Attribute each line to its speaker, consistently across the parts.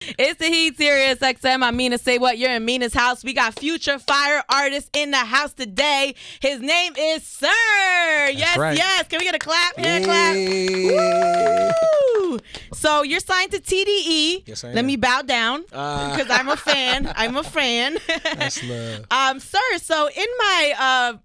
Speaker 1: It's the Heat, SiriusXM. I'm Mina SayWhat. You're in Mina's house. We got future fire artist in the house today. His name is Sir. Yes,
Speaker 2: right.
Speaker 1: yes. Can we get a clap? Hand clap. Woo! So you're signed to TDE.
Speaker 2: Yes, I am.
Speaker 1: Let me bow down because I'm a fan. I'm a fan.
Speaker 2: That's love.
Speaker 1: Sir, so in my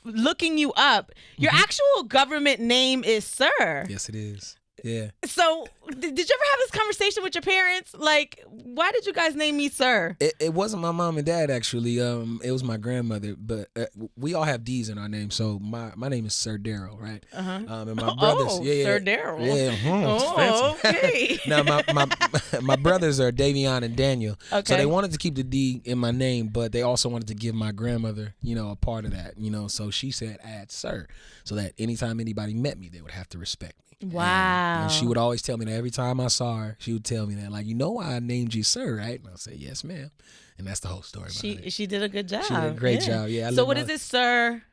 Speaker 1: looking you up, your actual government name is Sir.
Speaker 2: Yes, it is. Yeah.
Speaker 1: So, did you ever have this conversation with your parents? Like, why did you guys name me Sir?
Speaker 2: It wasn't my mom and dad, actually. It was my grandmother. But we all have D's in our name. So, my name is Sir Daryl, right? And my brothers.
Speaker 1: Sir Daryl.
Speaker 2: Yeah. It's fancy.
Speaker 1: Okay.
Speaker 2: Now, my brothers are Davion and Daniel.
Speaker 1: Okay.
Speaker 2: So, they wanted to keep the D in my name, but they also wanted to give my grandmother, a part of that, So, she said, add Sir, so that anytime anybody met me, they would have to respect me.
Speaker 1: Wow.
Speaker 2: And she would always tell me that every time I saw her, she would tell me that, like, why I named you Sir, right? And I'll say, yes, ma'am. And that's the whole story about it.
Speaker 1: She did a good job.
Speaker 2: She did a great job, yeah.
Speaker 1: So what is it, Sir?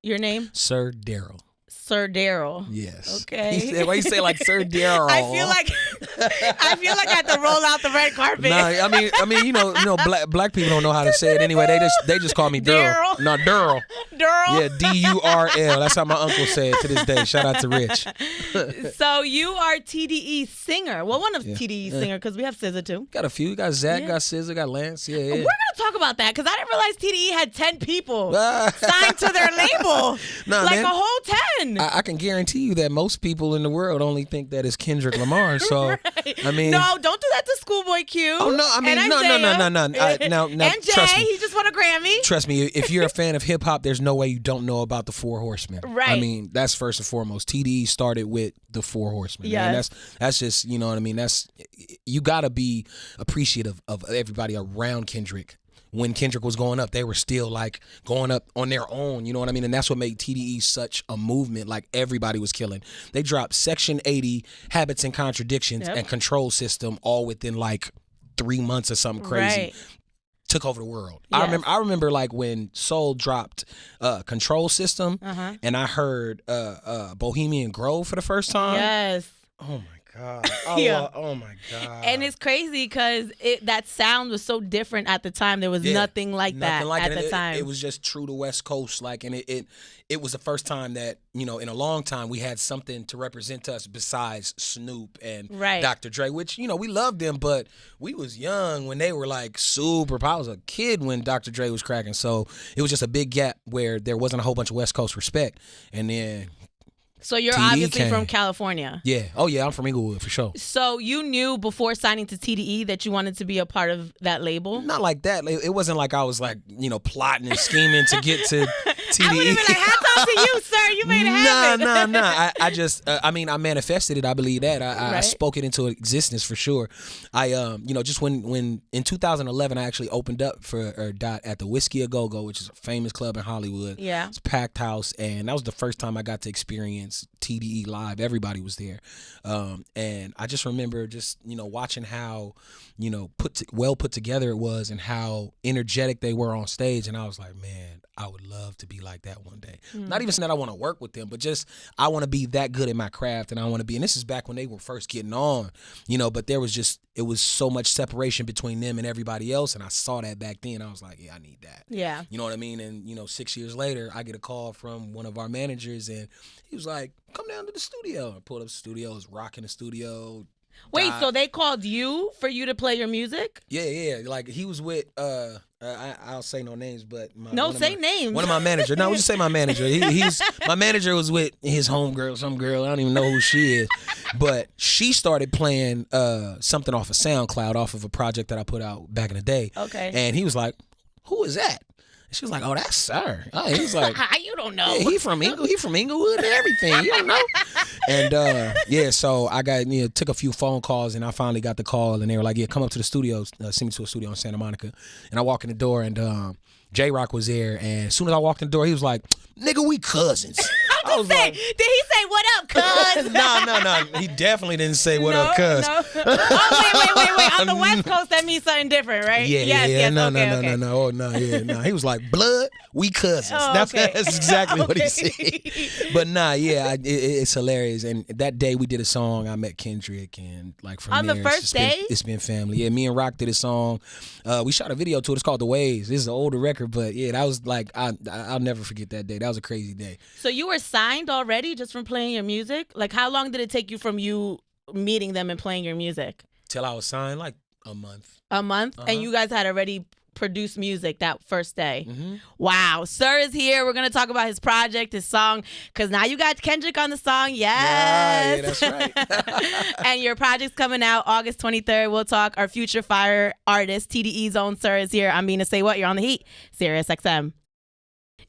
Speaker 1: Your name?
Speaker 2: Sir Daryl.
Speaker 1: Sir Daryl.
Speaker 2: Yes.
Speaker 1: Okay.
Speaker 2: Why you say like Sir Daryl?
Speaker 1: I feel like I have to roll out the red carpet.
Speaker 2: Nah, I mean, black people don't know how to say it anyway. They just call me Daryl. No, Daryl.
Speaker 1: Daryl.
Speaker 2: Yeah, D-U-R-L. That's how my uncle said it to this day. Shout out to Rich.
Speaker 1: So you are TDE singer. Well, one of TDE singer because we have SZA too.
Speaker 2: Got a few. You got Zach, got SZA, got Lance. Yeah.
Speaker 1: We're gonna talk about that because I didn't realize TDE had 10 people signed to their label.
Speaker 2: Nah,
Speaker 1: like
Speaker 2: man.
Speaker 1: a whole 10.
Speaker 2: I can guarantee you that most people in the world only think that it's Kendrick Lamar. So,
Speaker 1: right.
Speaker 2: I mean,
Speaker 1: no, don't do that to Schoolboy Q.
Speaker 2: Oh no, I mean, no. Now,
Speaker 1: and Jay,
Speaker 2: trust me.
Speaker 1: he just won a Grammy.
Speaker 2: Trust me, if you're a fan of hip hop, there's no way you don't know about the Four Horsemen.
Speaker 1: Right.
Speaker 2: I mean, that's first and foremost. TDE started with the Four Horsemen.
Speaker 1: Yes.
Speaker 2: Man. That's just, you know what I mean. You gotta be appreciative of everybody around Kendrick. When Kendrick was going up, they were still like going up on their own, you know what I mean? And that's what made TDE such a movement. Like everybody was killing. They dropped Section 80, Habits and Contradictions, and Control System all within like 3 months or something crazy.
Speaker 1: Right.
Speaker 2: Took over the world.
Speaker 1: Yes.
Speaker 2: I remember like when Soul dropped Control System, and I heard Bohemian Grove for the first time.
Speaker 1: Yes.
Speaker 2: Oh my God. Oh my God.
Speaker 1: And it's crazy because that sound was so different at the time. There was nothing like that at the time.
Speaker 2: It was just true to West Coast. Like, and it was the first time that, in a long time we had something to represent us besides Snoop and Dr. Dre, which, we loved them, but we was young when they were like super. I was a kid when Dr. Dre was cracking. So it was just a big gap where there wasn't a whole bunch of West Coast respect. And then
Speaker 1: so you're
Speaker 2: TDE
Speaker 1: obviously from California.
Speaker 2: Yeah. Oh, yeah. I'm from Inglewood for sure.
Speaker 1: So you knew before signing to TDE that you wanted to be a part of that label?
Speaker 2: Not like that. It wasn't like I was like, plotting and scheming to get to TDE.
Speaker 1: I would have been like, hats off to you, sir. You made it happen.
Speaker 2: Nah. I just, I manifested it. I believe that. I spoke it into existence for sure. I, just when in 2011, I actually opened up for Dot at the Whiskey A Go-Go, which is a famous club in Hollywood.
Speaker 1: Yeah.
Speaker 2: It's a packed house. And that was the first time I got to experience TDE live. Everybody was there. And I just remember just, watching how, well put together it was and how energetic they were on stage. And I was like, man, I would love to be like that one day. Not even saying that I want to work with them, but just I want to be that good at my craft, and I want to be. And this is back when they were first getting on, but there was it was so much separation between them and everybody else, and I saw that back then. I was like, yeah, I need that.
Speaker 1: Yeah.
Speaker 2: You know what I mean? And 6 years later, I get a call from one of our managers, and he was like, come down to the studio. I pulled up the studio, I was rocking the studio.
Speaker 1: Wait, so they called you for you to play your music?
Speaker 2: Yeah. Like he was with I'll say no names, but
Speaker 1: names.
Speaker 2: One of my managers. No, we'll just say my manager. He's my manager was with his homegirl, some girl. I don't even know who she is, but she started playing something off of SoundCloud, off of a project that I put out back in the day.
Speaker 1: Okay.
Speaker 2: And he was like, "Who is that?" She was like, "Oh, that's Sir." Oh, he was like,
Speaker 1: "You don't know."
Speaker 2: Yeah, he from Inglewood and everything. You don't know. And so I got took a few phone calls, and I finally got the call, and they were like, "Yeah, come up to the studio, send me to a studio in Santa Monica." And I walk in the door, and J-Rock was there, and as soon as I walked in the door, he was like, "Nigga, we cousins." I I was like,
Speaker 1: Did he say what up, cuz?
Speaker 2: no. He definitely didn't say what up, cuz.
Speaker 1: No. Oh, wait. On the West Coast, that means something different, right?
Speaker 2: Yeah,
Speaker 1: yes.
Speaker 2: No. Oh, no. He was like, blood, we cousins.
Speaker 1: Oh,
Speaker 2: That's
Speaker 1: okay.
Speaker 2: exactly what he said. But it's hilarious. And that day we did a song. I met Kendrick, and like from
Speaker 1: on
Speaker 2: there,
Speaker 1: the first day,
Speaker 2: it's been family. Yeah, me and Rock did a song. We shot a video to it. It's called The Waves. This is an older record, but yeah, that was like I'll never forget that day. That was a crazy day.
Speaker 1: So you were signed already just from playing your music? Like, how long did it take you from you meeting them and playing your music?
Speaker 2: Till I was signed, like a month.
Speaker 1: A month? And you guys had already produced music that first day.
Speaker 2: Mm-hmm.
Speaker 1: Wow. Sir is here. We're going to talk about his project, his song, because now you got Kendrick on the song. Yes.
Speaker 2: Yeah, that's right.
Speaker 1: And your project's coming out August 23rd. We'll talk. Our future fire artist, TDE's own Sir is here. I'm Mina SayWhat. You're on The Heat. SiriusXM.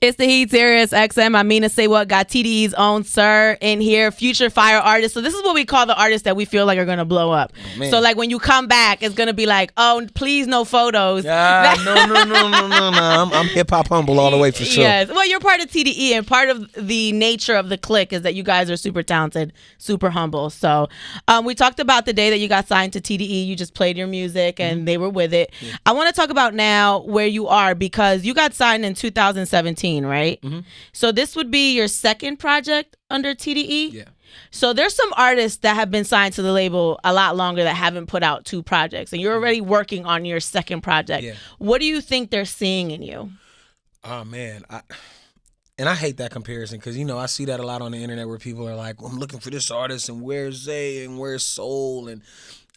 Speaker 1: It's The Heat, SiriusXM. I'm Mina SayWhat. Got TDE's own Sir in here, future fire artist. So this is what we call the artists that we feel like are going to blow up.
Speaker 2: Oh,
Speaker 1: so like when you come back, it's going to be like, oh, please no photos.
Speaker 2: No. I'm hip hop humble all the way for sure.
Speaker 1: Yes. Well, you're part of TDE, and part of the nature of the clique is that you guys are super talented, super humble. So we talked about the day that you got signed to TDE. You just played your music and they were with it. Yeah. I want to talk about now where you are, because you got signed in 2017. Right? Mm-hmm. So this would be your second project under TDE?
Speaker 2: Yeah.
Speaker 1: So there's some artists that have been signed to the label a lot longer that haven't put out 2 projects, and you're already working on your second project. Yeah. What do you think they're seeing in you?
Speaker 2: Oh, man. I hate that comparison, because, I see that a lot on the internet where people are like, well, I'm looking for this artist, and where's Zay, and where's Soul, and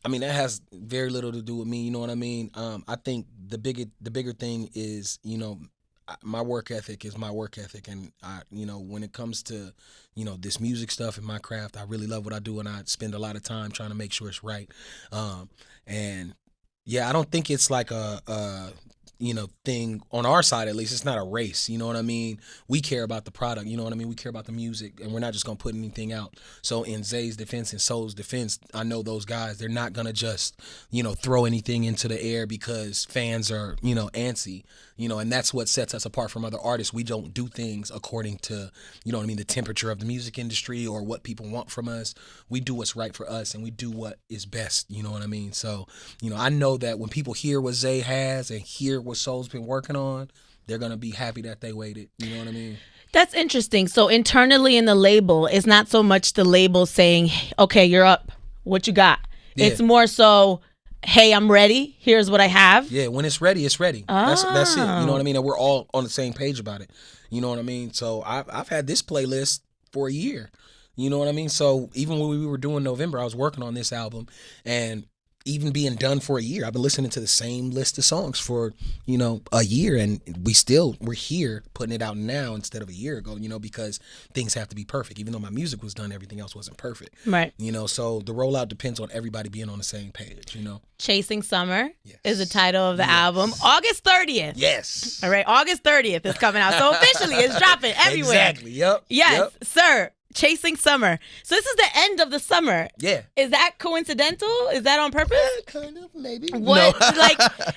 Speaker 2: I mean, that has very little to do with me, you know what I mean? I think the bigger thing is, my work ethic is my work ethic, and when it comes to this music stuff and my craft, I really love what I do, and I spend a lot of time trying to make sure it's right. And yeah, I don't think it's like a thing on our side, at least. It's not a race, you know what I mean? We care about the product, you know what I mean? We care about the music, and we're not just gonna put anything out. So in Zay's defense and Soul's defense, I know those guys, they're not gonna just, throw anything into the air because fans are, antsy, and that's what sets us apart from other artists. We don't do things according to, the temperature of the music industry or what people want from us. We do what's right for us, and we do what is best, you know what I mean? So, I know that when people hear what Zay has and hear what Soul's been working on, they're gonna be happy that they waited. You know what I mean?
Speaker 1: That's interesting. So internally in the label, it's not so much the label saying, okay, you're up, what you got? Yeah. It's more so, hey, I'm ready, here's what I have.
Speaker 2: Yeah, when it's ready, it's ready. Oh. That's it. You know what I mean? And we're all on the same page about it. You know what I mean? So I've had this playlist for a year. You know what I mean? So even when we were doing November, I was working on this album, and even being done for a year, I've been listening to the same list of songs for, a year, and we're here putting it out now instead of a year ago, because things have to be perfect. Even though my music was done, everything else wasn't perfect.
Speaker 1: Right.
Speaker 2: So the rollout depends on everybody being on the same page,
Speaker 1: Chasing Summer is the title of the album. August 30th.
Speaker 2: Yes.
Speaker 1: All right, August 30th is coming out. So officially it's dropping everywhere.
Speaker 2: Exactly, yep.
Speaker 1: Yes, sir. Chasing Summer. So this is the end of the summer.
Speaker 2: Yeah.
Speaker 1: Is that coincidental? Is that on purpose?
Speaker 2: Kind of, maybe.
Speaker 1: What?
Speaker 2: No.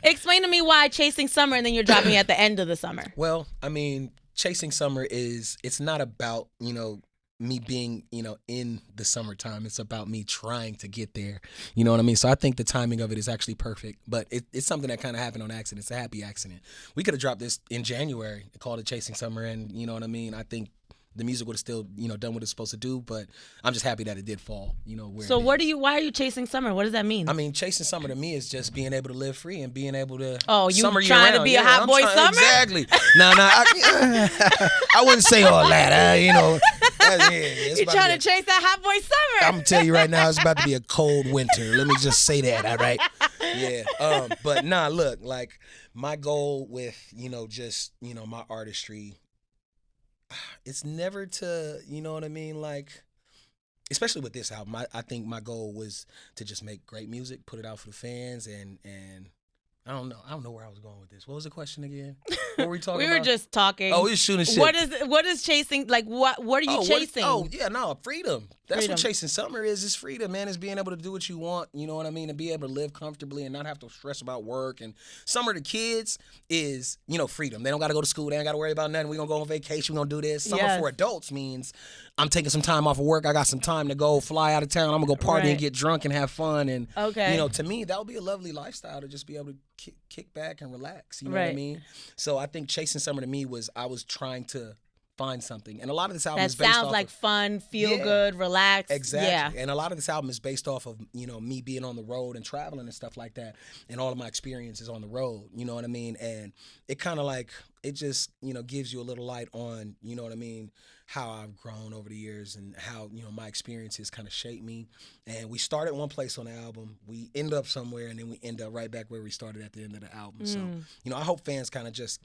Speaker 1: Explain to me why Chasing Summer and then you're dropping at the end of the summer.
Speaker 2: Well, I mean, Chasing Summer it's not about, me being, in the summertime. It's about me trying to get there. You know what I mean? So I think the timing of it is actually perfect, but it's something that kind of happened on accident. It's a happy accident. We could have dropped this in January, called it Chasing Summer, and you know what I mean? I think the music would have still, done what it's supposed to do, but I'm just happy that it did fall, where
Speaker 1: So
Speaker 2: why
Speaker 1: are you chasing summer? What does that mean?
Speaker 2: I mean, chasing summer to me is just being able to live free and being able to
Speaker 1: you
Speaker 2: summer
Speaker 1: trying to be a hot boy summer?
Speaker 2: Exactly. No, I wouldn't say all that.
Speaker 1: You're trying to chase that hot boy summer.
Speaker 2: I'm going to tell you right now, it's about to be a cold winter. Let me just say that, all right? Yeah. But look, like my goal with, just, my artistry, it's never to, you know what I mean? Like, especially with this album, I think my goal was to just make great music, put it out for the fans, and I don't know. I don't know where I was going with this. What was the question again? What were we talking
Speaker 1: We
Speaker 2: about?
Speaker 1: were just talking.
Speaker 2: Oh, we were shooting shit.
Speaker 1: What is chasing? Like what are you chasing?
Speaker 2: Freedom. That's
Speaker 1: Freedom.
Speaker 2: what chasing summer is. It's freedom, man. It's being able to do what you want. You know what I mean? And be able to live comfortably and not have to stress about work. And summer to kids is, freedom. They don't got to go to school. They ain't got to worry about nothing. We're going to go on vacation. We're going to do this. Summer for adults means I'm taking some time off of work. I got some time to go fly out of town. I'm going to go party and get drunk and have fun. And, to me, that would be a lovely lifestyle to just be able to kick back and relax. You know what I mean? So I think chasing summer to me was I was trying to find something. And a lot of this album is based off
Speaker 1: sounds like fun, feel good, relax.
Speaker 2: Exactly. Yeah. And a lot of this album is based off of, me being on the road and traveling and stuff like that. And all of my experiences on the road, you know what I mean? And it kind of like, it just, gives you a little light on, you know what I mean, how I've grown over the years and how, my experiences kind of shaped me. And we started one place on the album. We end up somewhere, and then we end up right back where we started at the end of the album. So, I hope fans kind of just,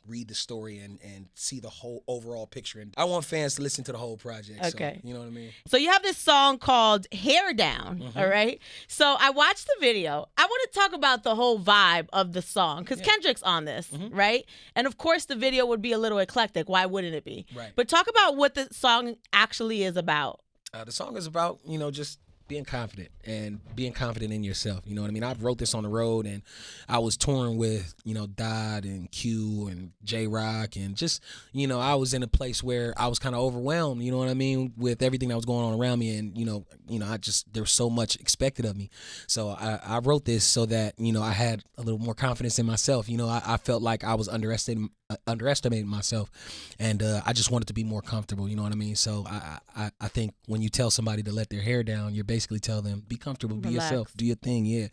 Speaker 2: read the story and see the whole overall picture. And I want fans to listen to the whole project.
Speaker 1: Okay.
Speaker 2: So, you know what I mean?
Speaker 1: So you have this song called Hair Down, all right? So I watched the video. I want to talk about the whole vibe of the song because Kendrick's on this, right? And of course the video would be a little eclectic. Why wouldn't it be?
Speaker 2: Right.
Speaker 1: But talk about what the song actually is about.
Speaker 2: The song is about, just being confident and being confident in yourself. You know what I mean? I wrote this on the road, and I was touring with, Dodd and Q and J-Rock, and just, I was in a place where I was kind of overwhelmed, you know what I mean, with everything that was going on around me. And, there was so much expected of me. So I wrote this so that, I had a little more confidence in myself. I felt like I was underestimating myself, and I just wanted to be more comfortable, you know what I mean? So I think when you tell somebody to let their hair down, you're basically tell them, be comfortable, be yourself, do your thing,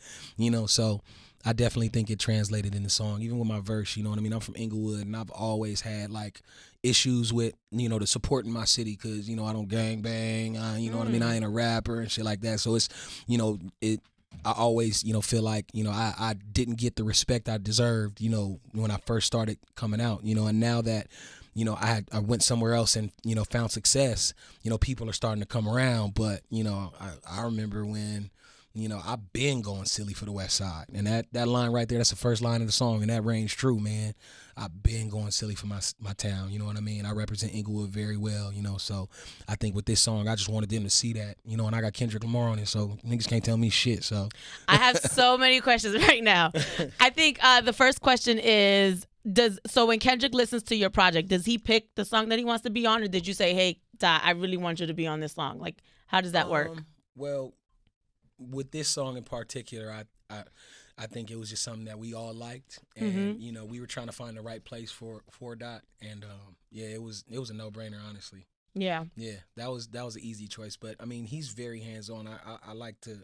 Speaker 2: so I definitely think it translated in the song, even with my verse, you know what I mean? I'm from Inglewood, and I've always had like issues with, the support in my city, because, I don't gang bang, you know what I mean? I ain't a rapper and shit like that. So it's, I always, feel like, I didn't get the respect I deserved, when I first started coming out, and now that, I went somewhere else and, found success, people are starting to come around. But, I remember when, I've been going silly for the West Side. And that line right there, that's the first line of the song, and that rings true, man. I've been going silly for my town, you know what I mean? I represent Inglewood very well, so I think with this song, I just wanted them to see that, and I got Kendrick Lamar on it, so niggas can't tell me shit, so.
Speaker 1: I have so many questions right now. I think the first question is, so when Kendrick listens to your project, does he pick the song that he wants to be on, or did you say, hey, Dot, I really want you to be on this song? Like, how does that work?
Speaker 2: Well, with this song in particular, I think it was just something that we all liked, and we were trying to find the right place for Dot, and it was a no-brainer, honestly.
Speaker 1: Yeah,
Speaker 2: that was an easy choice. But I mean, he's very hands-on. I like to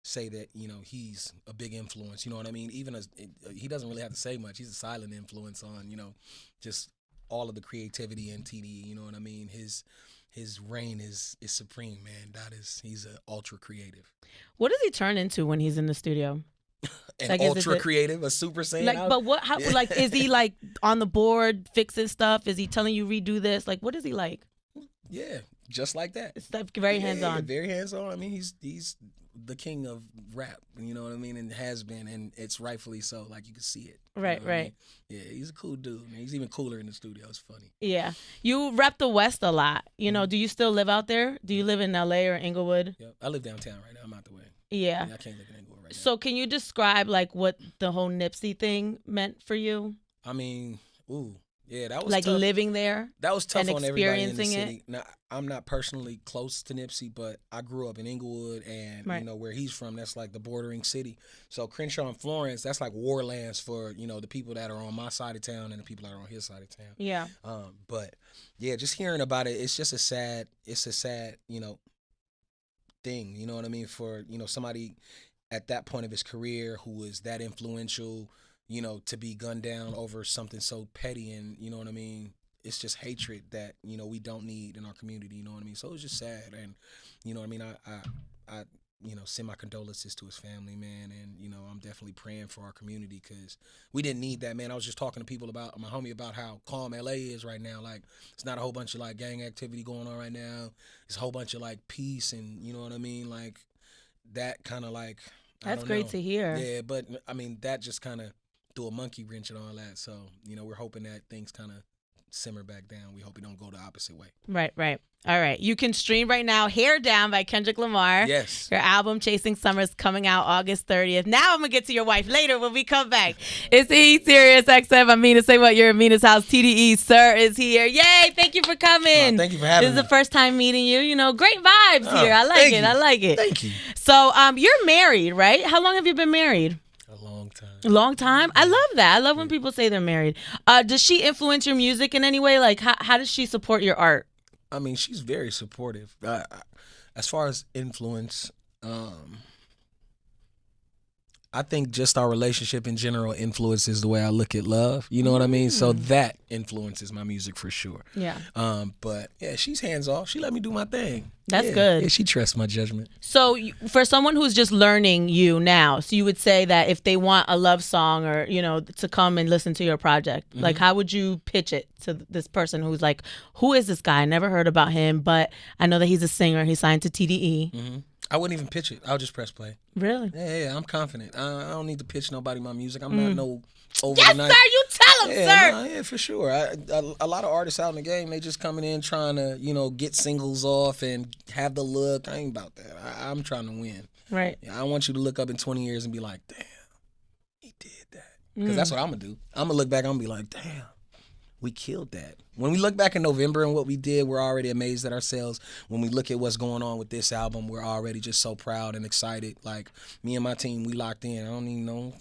Speaker 2: say that he's a big influence. You know what I mean? Even as he doesn't really have to say much. He's a silent influence on just all of the creativity in TDE. You know what I mean? His reign is supreme, man. He's an ultra creative.
Speaker 1: What does he turn into when he's in the studio?
Speaker 2: Ultra creative, a super saiyan.
Speaker 1: Like, but what? How? Like, is he like on the board fixing stuff? Is he telling you redo this? Like, what is he like?
Speaker 2: Yeah, just like that.
Speaker 1: It's very hands on.
Speaker 2: Very hands on. I mean, he's the king of rap. You know what I mean? And has been, and it's rightfully so. Like, you can see it.
Speaker 1: Right.
Speaker 2: I mean? Yeah, he's a cool dude. Man. He's even cooler in the studio. It's funny.
Speaker 1: Yeah, you rep the West a lot. Do you still live out there? Do you live in LA or Inglewood?
Speaker 2: Yep, I live downtown right now. I'm out the way.
Speaker 1: Yeah.
Speaker 2: I can't live in Inglewood right now.
Speaker 1: So can you describe like what the whole Nipsey thing meant for you?
Speaker 2: I mean, yeah, that was
Speaker 1: like
Speaker 2: tough.
Speaker 1: Living there.
Speaker 2: That was tough
Speaker 1: and
Speaker 2: on everybody in the
Speaker 1: experiencing
Speaker 2: city. Now, I'm not personally close to Nipsey, but I grew up in Inglewood, and where he's from, that's like the bordering city. So Crenshaw and Florence, that's like war lands for the people that are on my side of town and the people that are on his side of town.
Speaker 1: Yeah.
Speaker 2: But yeah, just hearing about it, it's just a sad thing. You know what I mean? For somebody at that point of his career who was that influential, to be gunned down over something so petty, and you know what I mean? It's just hatred that, we don't need in our community, you know what I mean? So it was just sad, and you know what I mean? I send my condolences to his family, man, and I'm definitely praying for our community, because we didn't need that, man. I was just talking to people about my homie about how calm LA is right now. Like, it's not a whole bunch of like gang activity going on right now. It's a whole bunch of like peace, and you know what I mean? Like, that kind of like,
Speaker 1: That's great to hear.
Speaker 2: Yeah, but I mean, that just kind of threw a monkey wrench and all that. So, we're hoping that things kind of simmer back down. We hope it don't go the opposite way.
Speaker 1: Right. All right. You can stream right now Hair Down by Kendrick Lamar.
Speaker 2: Yes.
Speaker 1: Your album Chasing Summer is coming out August 30th. Now I'm going to get to your wife later when we come back. It's the Heat, SiriusXM. I'm Mina SayWhat. You're in Mina's house. TDE, sir, is here. Yay. Thank you for coming.
Speaker 2: Thank you for having me.
Speaker 1: This is the first time meeting you. Great vibes here. I like it. I like it.
Speaker 2: Thank you.
Speaker 1: So you're married, right? How long have you been married?
Speaker 2: A long time.
Speaker 1: A long time? I love that. I love when people say they're married. Does she influence your music in any way? Like, how does she support your art?
Speaker 2: I mean, she's very supportive. As far as influence, I think just our relationship in general influences the way I look at love. You know what I mean? So that influences my music for sure.
Speaker 1: Yeah.
Speaker 2: But yeah, she's hands off. She let me do my thing.
Speaker 1: That's good.
Speaker 2: Yeah, she trusts my judgment.
Speaker 1: So for someone who's just learning you now, so you would say that if they want a love song or, to come and listen to your project, like how would you pitch it to this person who's like, who is this guy? I never heard about him, but I know that he's a singer. He's signed to TDE.
Speaker 2: I wouldn't even pitch it. I'll just press play.
Speaker 1: Really?
Speaker 2: Yeah, I'm confident. I don't need to pitch nobody my music. I'm not no over
Speaker 1: yes,
Speaker 2: the night.
Speaker 1: Sir, you tell him, sir.
Speaker 2: Yeah, for sure. A lot of artists out in the game, they just coming in trying to, get singles off and have the look. I ain't about that. I'm trying to win.
Speaker 1: Right.
Speaker 2: Yeah, I want you to look up in 20 years and be like, damn, he did that. Because that's what I'm going to do. I'm going to look back, I'm going to be like, damn, we killed that. When we look back in November and what we did, we're already amazed at ourselves. When we look at what's going on with this album, we're already just so proud and excited. Like, me and my team, we locked in. I don't even know.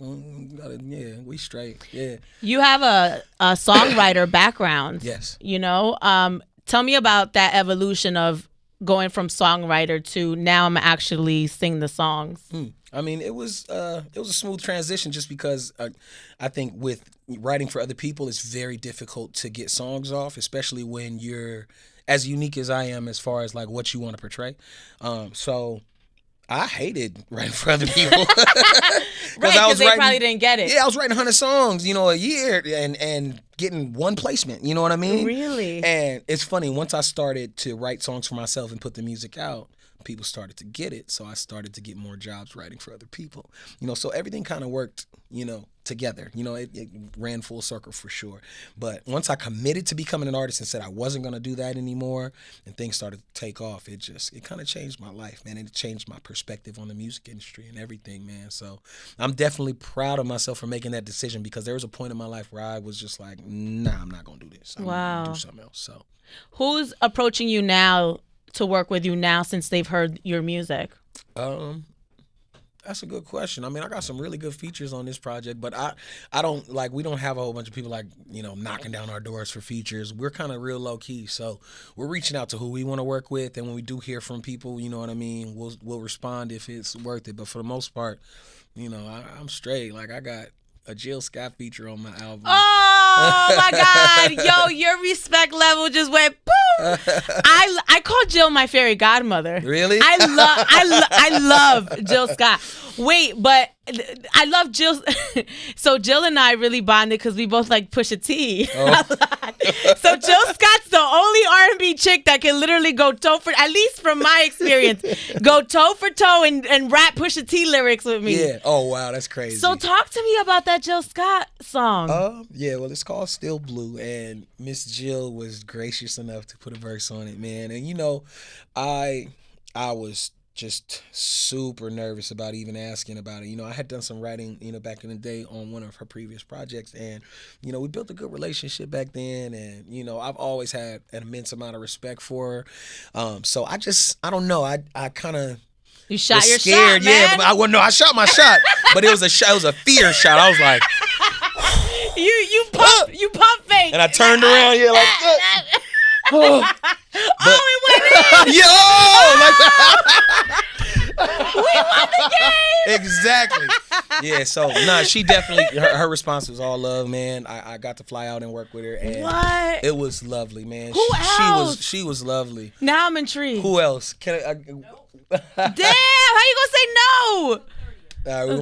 Speaker 2: Yeah, we straight. Yeah.
Speaker 1: You have a songwriter background.
Speaker 2: Yes.
Speaker 1: Tell me about that evolution of going from songwriter to now I'm actually sing the songs.
Speaker 2: I mean, it was a smooth transition just because I think with writing for other people, it's very difficult to get songs off, especially when you're as unique as I am as far as like what you want to portray. So I hated writing for other people.
Speaker 1: Because they probably didn't get it.
Speaker 2: Yeah, I was writing 100 songs, a year and getting one placement, you know what I mean?
Speaker 1: Really?
Speaker 2: And it's funny, once I started to write songs for myself and put the music out, people started to get it. So I started to get more jobs writing for other people. So everything kind of worked, together. It ran full circle for sure. But once I committed to becoming an artist and said I wasn't going to do that anymore and things started to take off, it kind of changed my life, man. It changed my perspective on the music industry and everything, man. So I'm definitely proud of myself for making that decision because there was a point in my life where I was just like, nah, I'm not going to do this. I'm going to do something else. So
Speaker 1: who's approaching you now to work with you now since they've heard your music?
Speaker 2: That's a good question. I mean, I got some really good features on this project, but I don't we don't have a whole bunch of people knocking down our doors for features. We're kind of real low key, so we're reaching out to who we want to work with, and when we do hear from people, you know what I mean, we'll respond if it's worth it. But for the most part, I'm straight. Like I got a Jill Scott feature on my album.
Speaker 1: Oh my God. Yo, your respect level just went boom. I call Jill my fairy godmother.
Speaker 2: Really?
Speaker 1: I love Jill Scott. Wait, but I love Jill. So Jill and I really bonded because we both like Pusha T. Oh. So Jill Scott's the only R&B chick that can literally go toe for, at least from my experience, go toe for toe and rap Pusha T lyrics with me.
Speaker 2: Yeah. Oh wow, that's crazy.
Speaker 1: So talk to me about that Jill Scott song.
Speaker 2: Yeah. Well, it's called Still Blue, and Miss Jill was gracious enough to put a verse on it, man. And I was just super nervous about even asking about it. I had done some writing, back in the day on one of her previous projects, and we built a good relationship back then, and I've always had an immense amount of respect for her. So I don't know. I kind of
Speaker 1: you shot your
Speaker 2: scared,
Speaker 1: shot, man.
Speaker 2: Yeah. But I shot my shot, but it was a fear shot. I was like,
Speaker 1: you pump fake,
Speaker 2: and I turned around, yeah, like.
Speaker 1: It went in. We won the game.
Speaker 2: Exactly. Yeah. So she definitely her response was all love, man. I got to fly out and work with her, and
Speaker 1: what?
Speaker 2: It was lovely, man.
Speaker 1: Who else?
Speaker 2: She was lovely.
Speaker 1: Now I'm intrigued.
Speaker 2: Who else?
Speaker 1: Damn! How you gonna say no?
Speaker 2: All right, we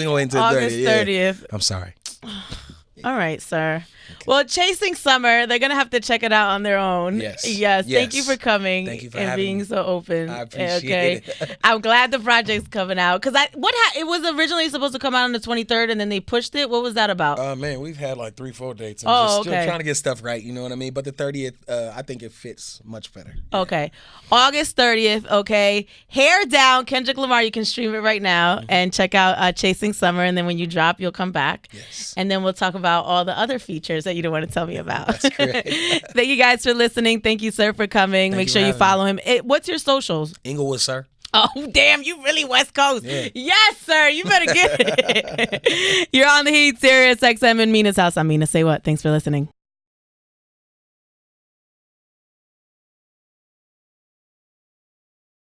Speaker 2: gonna wait until
Speaker 1: August
Speaker 2: 30th.
Speaker 1: 30th.
Speaker 2: I'm sorry.
Speaker 1: All right, sir. Okay. Well, Chasing Summer, they're going to have to check it out on their own. Yes. Thank you for coming.
Speaker 2: Thank you for
Speaker 1: and being
Speaker 2: me.
Speaker 1: so open.
Speaker 2: I appreciate it.
Speaker 1: I'm glad the project's coming out. Because it was originally supposed to come out on the 23rd, and then they pushed it. What was that about?
Speaker 2: Man, we've had like 3-4 dates. I'm still trying to get stuff right, you know what I mean? But the 30th, I think it fits much better. Yeah.
Speaker 1: Okay. August 30th, okay. Hair Down, Kendrick Lamar. You can stream it right now and check out Chasing Summer. And then when you drop, you'll come back.
Speaker 2: Yes.
Speaker 1: And then we'll talk about all the other features that you don't want to tell me about.
Speaker 2: That's great.
Speaker 1: Thank you guys for listening. Thank you, sir, for coming. Make sure you follow him. What's your socials?
Speaker 2: Inglewood, sir.
Speaker 1: Oh, damn, you really West Coast. Yeah. Yes, sir. You better get it. You're on The Heat, SiriusXM in Mina's house. I'm Mina SayWhat. Thanks for listening.